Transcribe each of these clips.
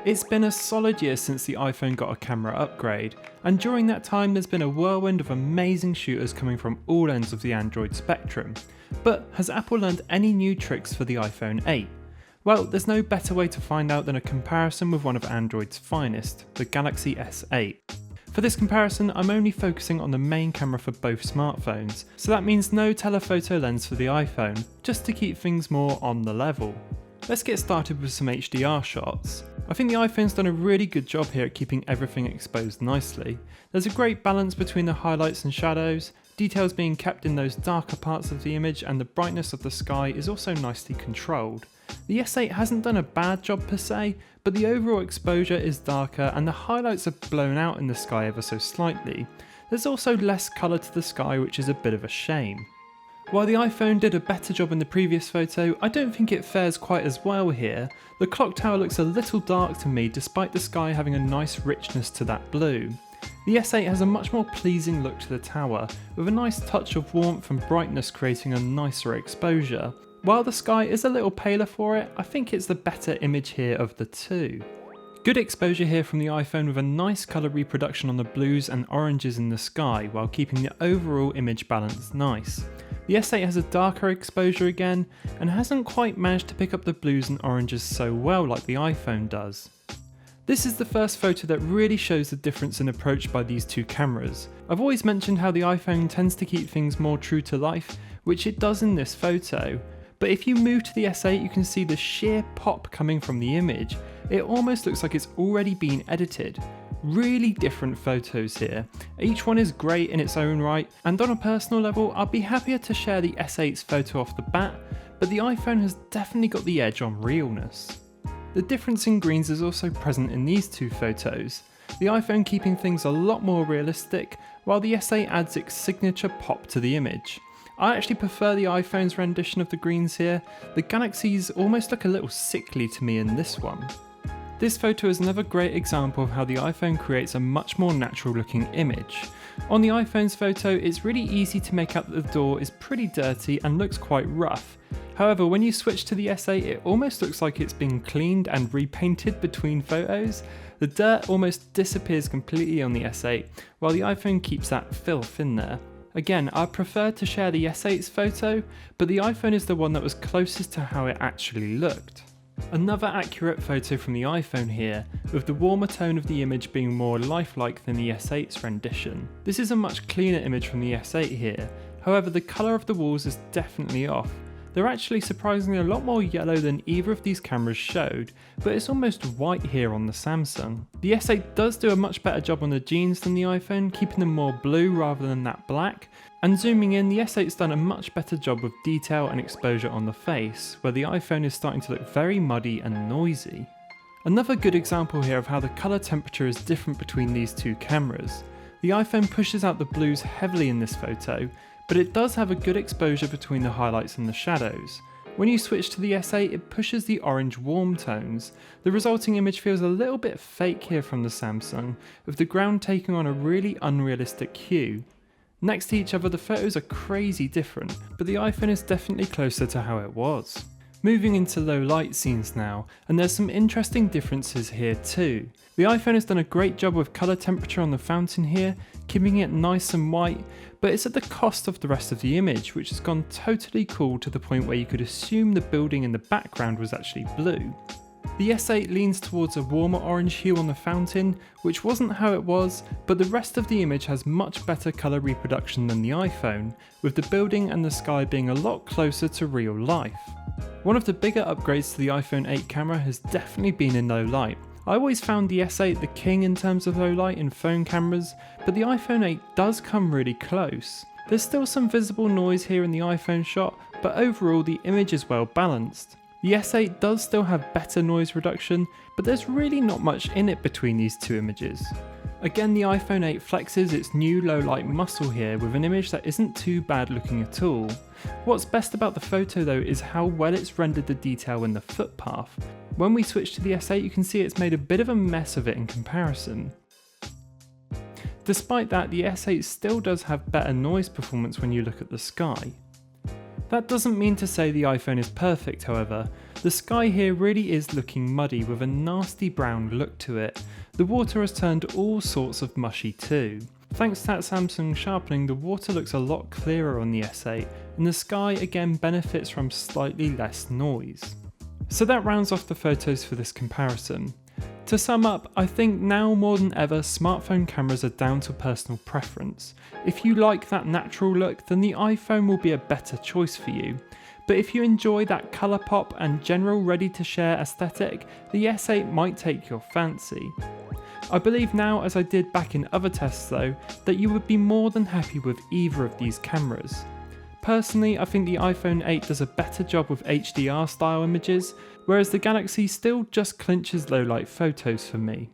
It's been a solid year since the iPhone got a camera upgrade, and during that time there's been a whirlwind of amazing shooters coming from all ends of the Android spectrum. But has Apple learned any new tricks for the iPhone 8? Well, there's no better way to find out than a comparison with one of Android's finest, the Galaxy S8. For this comparison, I'm only focusing on the main camera for both smartphones, so that means no telephoto lens for the iPhone, just to keep things more on the level. Let's get started with some HDR shots. I think the iPhone's done a really good job here at keeping everything exposed nicely. There's a great balance between the highlights and shadows, details being kept in those darker parts of the image, and the brightness of the sky is also nicely controlled. The S8 hasn't done a bad job per se, but the overall exposure is darker and the highlights are blown out in the sky ever so slightly. There's also less colour to the sky, which is a bit of a shame. While the iPhone did a better job in the previous photo, I don't think it fares quite as well here. The clock tower looks a little dark to me despite the sky having a nice richness to that blue. The S8 has a much more pleasing look to the tower, with a nice touch of warmth and brightness creating a nicer exposure. While the sky is a little paler for it, I think it's the better image here of the two. Good exposure here from the iPhone with a nice colour reproduction on the blues and oranges in the sky while keeping the overall image balance nice. The S8 has a darker exposure again and hasn't quite managed to pick up the blues and oranges so well like the iPhone does. This is the first photo that really shows the difference in approach by these two cameras. I've always mentioned how the iPhone tends to keep things more true to life, which it does in this photo. But if you move to the S8 you can see the sheer pop coming from the image. It almost looks like it's already been edited. Really different photos here. Each one is great in its own right, and on a personal level I'd be happier to share the S8's photo off the bat, but the iPhone has definitely got the edge on realness. The difference in greens is also present in these two photos. The iPhone keeping things a lot more realistic, while the S8 adds its signature pop to the image. I actually prefer the iPhone's rendition of the greens here. The Galaxies almost look a little sickly to me in this one. This photo is another great example of how the iPhone creates a much more natural looking image. On the iPhone's photo, it's really easy to make out that the door is pretty dirty and looks quite rough. However, when you switch to the S8, it almost looks like it's been cleaned and repainted between photos. The dirt almost disappears completely on the S8, while the iPhone keeps that filth in there. Again, I prefer to share the S8's photo, but the iPhone is the one that was closest to how it actually looked. Another accurate photo from the iPhone here, with the warmer tone of the image being more lifelike than the S8's rendition. This is a much cleaner image from the S8 here, however the colour of the walls is definitely off. They're actually surprisingly a lot more yellow than either of these cameras showed, but it's almost white here on the Samsung. The S8 does do a much better job on the jeans than the iPhone, keeping them more blue rather than that black, and zooming in, the S8's done a much better job with detail and exposure on the face, where the iPhone is starting to look very muddy and noisy. Another good example here of how the colour temperature is different between these two cameras. The iPhone pushes out the blues heavily in this photo, but it does have a good exposure between the highlights and the shadows. When you switch to the S8, it pushes the orange warm tones. The resulting image feels a little bit fake here from the Samsung, with the ground taking on a really unrealistic hue. Next to each other, the photos are crazy different, but the iPhone is definitely closer to how it was. Moving into low light scenes now, and there's some interesting differences here too. The iPhone has done a great job with colour temperature on the fountain here, keeping it nice and white, but it's at the cost of the rest of the image, which has gone totally cool to the point where you could assume the building in the background was actually blue. The S8 leans towards a warmer orange hue on the fountain, which wasn't how it was, but the rest of the image has much better colour reproduction than the iPhone, with the building and the sky being a lot closer to real life. One of the bigger upgrades to the iPhone 8 camera has definitely been in low light. I always found the S8 the king in terms of low light in phone cameras, but the iPhone 8 does come really close. There's still some visible noise here in the iPhone shot, but overall the image is well balanced. The S8 does still have better noise reduction, but there's really not much in it between these two images. Again, the iPhone 8 flexes its new low light muscle here with an image that isn't too bad looking at all. What's best about the photo though is how well it's rendered the detail in the footpath. When we switch to the S8 you can see it's made a bit of a mess of it in comparison. Despite that, the S8 still does have better noise performance when you look at the sky. That doesn't mean to say the iPhone is perfect, however. The sky here really is looking muddy with a nasty brown look to it. The water has turned all sorts of mushy too. Thanks to that Samsung sharpening, the water looks a lot clearer on the S8, and the sky again benefits from slightly less noise. So that rounds off the photos for this comparison. To sum up, I think now more than ever smartphone cameras are down to personal preference. If you like that natural look, then the iPhone will be a better choice for you. But if you enjoy that colour pop and general ready to share aesthetic, the S8 might take your fancy. I believe now, as I did back in other tests though, that you would be more than happy with either of these cameras. Personally, I think the iPhone 8 does a better job with HDR style images, whereas the Galaxy still just clinches low light photos for me.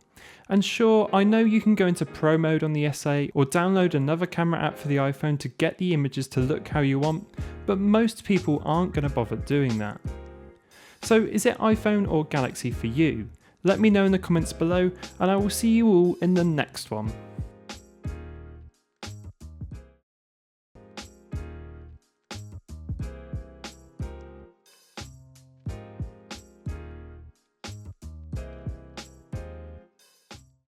And sure, I know you can go into Pro mode on the S8 or download another camera app for the iPhone to get the images to look how you want, but most people aren't going to bother doing that. So is it iPhone or Galaxy for you? Let me know in the comments below, and I will see you all in the next one.